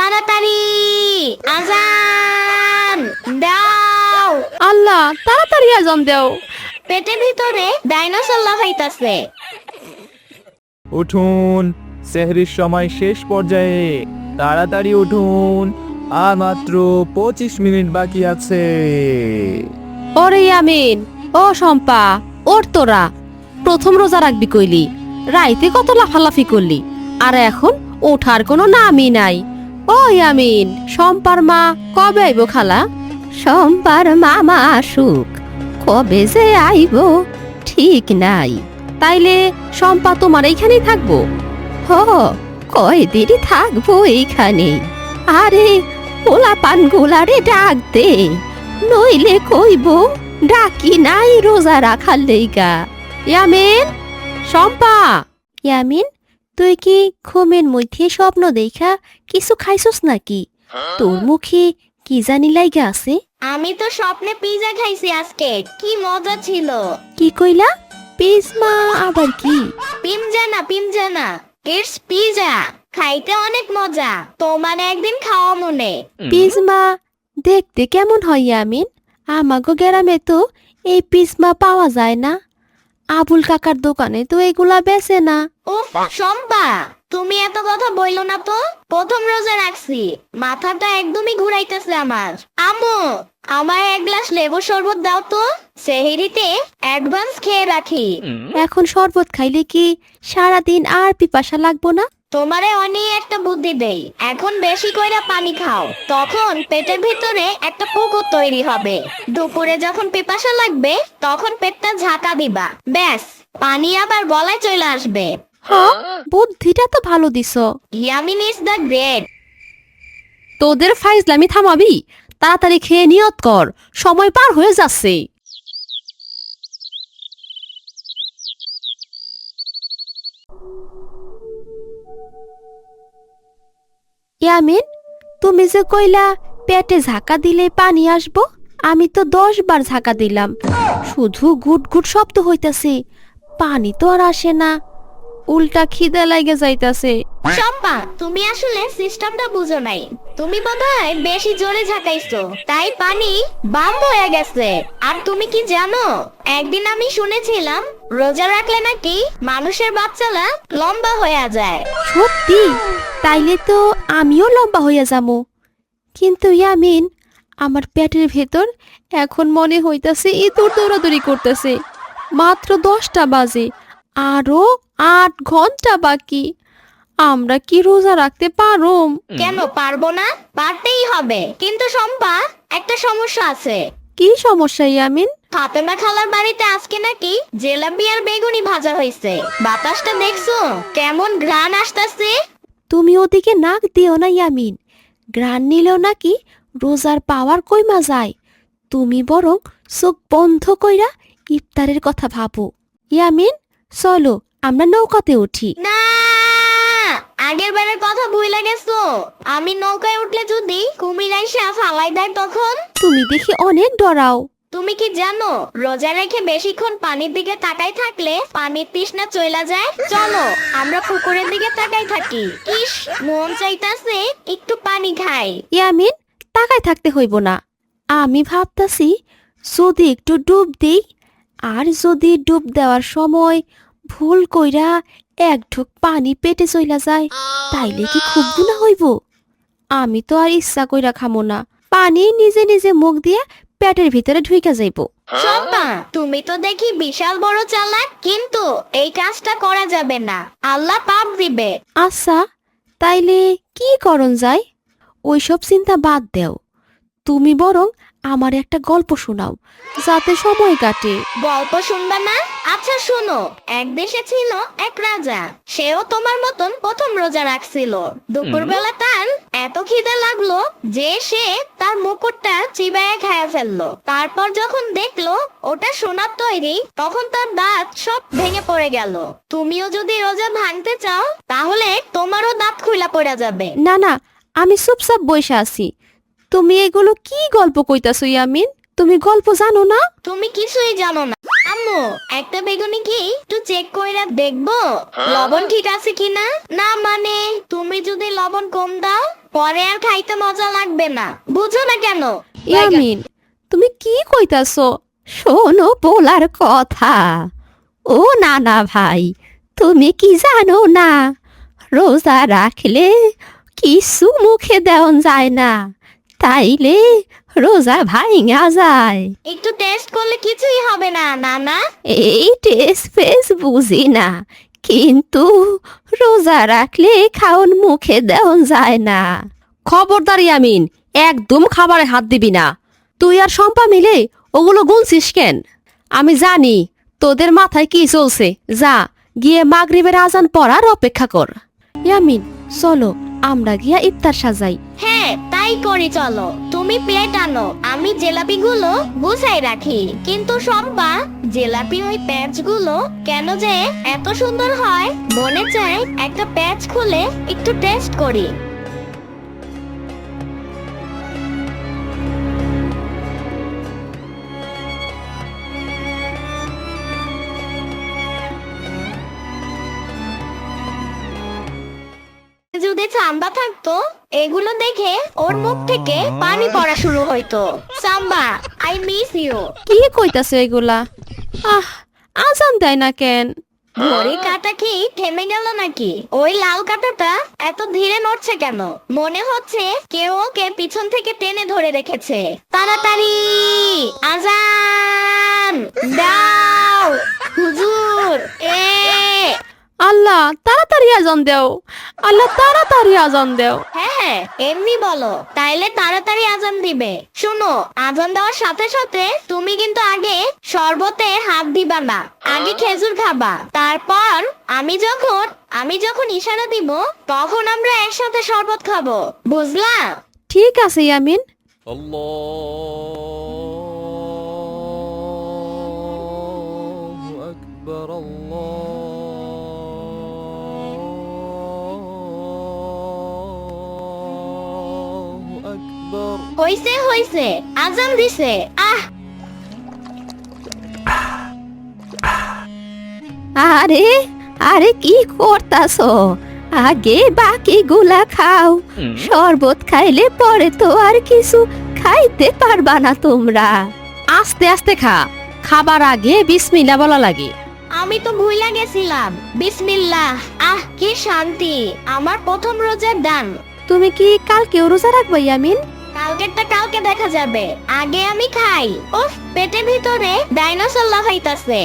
তাড়াতাড়ি আজান দাও। আল্লাহ, তাড়াতাড়ি আজান দাও। পেটের ভিতরে ডাইনোসর লাফাইতাছে। উঠুন, সেহরির সময় শেষ পর্যায়ে, তাড়াতাড়ি উঠুন, আর মাত্র 25 মিনিট বাকি আছে। ওরে ইয়ামিন, ও শম্পা, ওর তোরা প্রথম রোজা রাখবি কইলি, রাইতে কত লাফালাফি করলি, আর এখন ওঠার কোনো নামই নাই। ও ইয়ামিন, শম্পার মা কবে আইব খালা? শম্পার মামা আসুক, কবে যে আইব ঠিক নাই। তাইলে শম্পা তোমার এইখানেই থাকবো? হ, কয়দিনই থাকবো এইখানে। আরে পোলাপান গুলারে ডাক দে, নইলে কইব ডাকি নাই রোজা রাখার লেগা। ইয়ামিন, শম্পা। ইয়ামিন, তুই কি ঘুমের মধ্যে স্বপ্ন দেখা কিছু খাইছস নাকি? তোর মুখে কি জানি লাইগা আছে। আমি তো স্বপ্নে পিজা খাইছি আজকে, কি মজা ছিল। কি কইলা? পিজমা আবার কি? পিমজানা ইটস পিজা, খাইতে অনেক মজা। তোমার একদিন খাওয়া মনে। পিজমা দেখতে কেমন হয় ইয়ামিন? আমাগো গ্রামে তো এই পিজমা পাওয়া যায় না। আবুল কাকার দোকানে তো এগুলা বেচে না। উফ শম্পা, তুমি এত কথা বইলো না তো। প্রথম রোজা রাখছি, মাথাটা একদমই ঘুরাইতেছে আমার। আম্মু, আমার এক গ্লাস লেবু শরবত দাও তো, সেহরিতে অ্যাডভান্স খেয়ে রাখি। এখন শরবত খাইলে কি সারাদিন আর পিপাসা লাগবো না? তোমারে অনেক একটা বুদ্ধি দেই, এখন বেশি কইরা পানি খাও, তখন পেটের ভিতরে একটা পুকুর তৈরি হবে। দুপুরে যখন পিপাসা লাগবে তখন পেটটা ঝাঁকা দিবা, ব্যাস পানি আবার গলায় চলে আসবে। হ্যাঁ, বুদ্ধিটা তো ভালো দিছো। Yamin is the great. তোদের ফাইজলামি থামাবি? তাড়াতাড়ি খেয়ে নিয়ত কর, সময় পার হয়ে যাচ্ছে। ইয়ামিন, তুমি যে কইলা পেটে ঝাঁকা দিলে পানি আসবো, আমি তো 10 বার ঝাঁকা দিলাম, শুধু গুট গুট শব্দ হইতাছে, পানি তো আর আসে না। উল্টা খিদে লাগে যাইতাছে। শম্পা, তুমি আসলে সিস্টেমটা বুঝো নাই। তুমি বোধহয় বেশি জোরে ঝাঁকাইছো, তাই পানি বাম্ব হয়ে গেছে। আর তুমি কি জানো, একদিন আমি শুনেছিলাম রোজা রাখলে নাকি মানুষের বাচ্চারা লম্বা হয়ে যায়। সত্যি? তাইলে তো আমিও লম্বা হইয়া যাবো। কিন্তু ইয়ামিন, আমার পেটের ভেতর এখন মনে হইতাছে ইঁদুর দৌড়াদৌড়ি করতেছে। মাত্র 10টা বাজে, আরো 8 ঘন্টা বাকি। আমরা কি রোজা রাখতে পারুম? কেন পারবো না? পারতেই হবে। কিন্তু শম্পা, একটা সমস্যা আছে। কি সমস্যা ইয়ামিন? ফাতেমা খালার বাড়িতে আজকে নাকি জিলাপি আর বেগুনি ভাজা হয়েছে। বাতাসটা দেখছো কেমন ঘ্রাণ আসতেছে? তুমি ওদিকে নাক দিও না ইয়ামিন, গ্রান নিলেও নাকি রোজার পাওয়ার কইমা যায়। তুমি বরং চোখ বন্ধ কইরা ইফতারের কথা ভাবো। ইয়ামিন, চলো আমরা নৌকাতে উঠি। না, আগের বারের কথা ভুলে গেছো। আমি নৌকায় উঠলে যদি কুমির আইসা ফালাই দেয় তখন? তুমি দেখি অনেক ডরাও। তুমি কি জানো, রোজা রেখে বেশিক্ষণ পানির দিকে তাকাই থাকলে পানির তৃষ্ণা চইলা যায়। চলো আমরা পুকুরের দিকে তাকাই থাকি। ইস, মন চাইতাছে একটু পানি খাই। ইয়ামিন, তাকায় থাকতে হইব না। আমি ভাবতাছি যদি একটু ডুব দিই, আর যদি ডুব দেওয়ার সময় ভুল কইরা এক ঢোক পানি পেটে চইলা যায়, তাইলে কি খুব গুনাহ হইব? আমি তো আর ইচ্ছা কইরা খামো না, পানি নিজে নিজে মুখ দিয়ে পেটের ভিতরে ঢুইকা যাইব। শম্পা, তুমি তো দেখি বিশাল বড় চালাক, কিন্তু এই কাজটা করা যাবে না, আল্লাহ পাপ দিবে। আচ্ছা, তাইলে কি করণ যায়? ওইসব চিন্তা বাদ দেও, তুমি বরং আমার একটা গল্প শোনাও, যাতে সময় কাটে। গল্প শুনবে না? আচ্ছা শোনো। এক দেশে ছিল এক রাজা, সেও তোমার মতন প্রথম রোজা রাখছিল। দুপুরবেলা তার এত খিদে লাগলো যে সে তার মুকুটটা চিবাইয়া খেয়ে ফেললো। তারপর যখন দেখলো ওটা সোনার তৈরি, তখন তার দাঁত সব ভেঙে পড়ে গেল। তুমিও যদি রোজা ভাঙতে চাও তাহলে তোমারও দাঁত খুইলা পড়ে যাবে। না না, আমি চুপচাপ বসে আছি। তুমি এগুলো কি গল্প কইতাছো ইয়ামিন? তুমি গল্প জানো না? তুমি কিছুই জানো না। আম্মু, একটা বেগুনি কি একটু চেক কইরা দেখবো লবণ ঠিক আছে কিনা? না মানে তুমি যদি লবণ কম দাও পরে আর খাইতে মজা লাগবে না, বুঝো না কেন? ইয়ামিন, তুমি কি কইতাছো? শোনো পোলার কথা। ও নানা ভাই, তুমি কি জানো না, রোজা রাখলে কিছু মুখে দেওয়া যায় না, তাইলে রোজা ভাইঙা যায়। একটু টেস্ট করলে কিছুই হবে না নানা। এই টেস্ট ফেস বুঝি না, কিন্তু রোজা রাখলে খাওন মুখে দেওয়া যায় না। খবরদার ইয়ামিন, একদম খাবারে হাত দিবি না। তুই আর শম্পা মিলে ওগুলো গুনছিস কেন? আমি জানি তোদের মাথায় কি চলছে। যা গিয়ে মাগরিবের আজান পড়ার অপেক্ষা কর। ইয়ামিন, চলো আমরা গিয়া ইফতার সাজাই। হ্যাঁ তাই করি, চলো। তুমি প্লেট আনো, আমি জিলাপি গুলো গুছাই রাখি। কিন্তু শম্পা, জিলাপি ওই প্যাচ গুলো কেন যে এত সুন্দর হয়, মনে চায় একটা প্যাচ খুলে একটু টেস্ট করি। যদি সাম্বা থাকতো, এগুলো দেখে ওর মুখ থেকে পানি পড়া শুরু হইতো। সাম্বা, আই মিস ইউ। কি কইতাছে এগুলা? আজান দেয় না কেন? ঘড়ি কাটা কি থেমে গেল নাকি? ওই লাল কাঁটাটা এত ধীরে নড়ছে কেন? মনে হচ্ছে কেউ ওকে পিছন থেকে টেনে ধরে রেখেছে। তাড়াতাড়ি আজান দাও হুজুর। আল্লাহ তাড়াতাড়ি আজান দেও, আল্লাহ তাড়াতাড়ি আজান দেও। হ্যাঁ এমনি বলো, তাইলে তাড়াতাড়ি আজান দিবে। শুনো, আজান দেওয়ার সাথে সাথে তুমি কিন্তু আগে শরবতে হাত দিবা না, আগে খেজুর খাবা। তারপর আমি যখন ইশারা দিব, তখন আমরা একসাথে শরবত খাবো, বুঝলা? ঠিক আছে ইয়ামিন। আল্লাহু আকবার, আল্লাহু আকবার। হইছে হইছে, আজান দিছে। আরে আরে কি করতাছো? আগে বাকি গুলা খাও। শরবত খাইলে পরে তো আর কিছু খাইতে পারবা না তোমরা। আস্তে আস্তে খা, খাবার আগে বিসমিল্লাহ বলা লাগে। আমি তো ভুইলা গেছিলাম। বিসমিল্লাহ। কি শান্তি, আমার প্রথম রোজার দান। তুমি কি কালকেও রোজা রাখবা ইয়ামিন? কালকেরটা কালকে দেখা যাবে, আগে আমি খাই। পেটের ভিতরে ডাইনোসর লাফাইতাছে।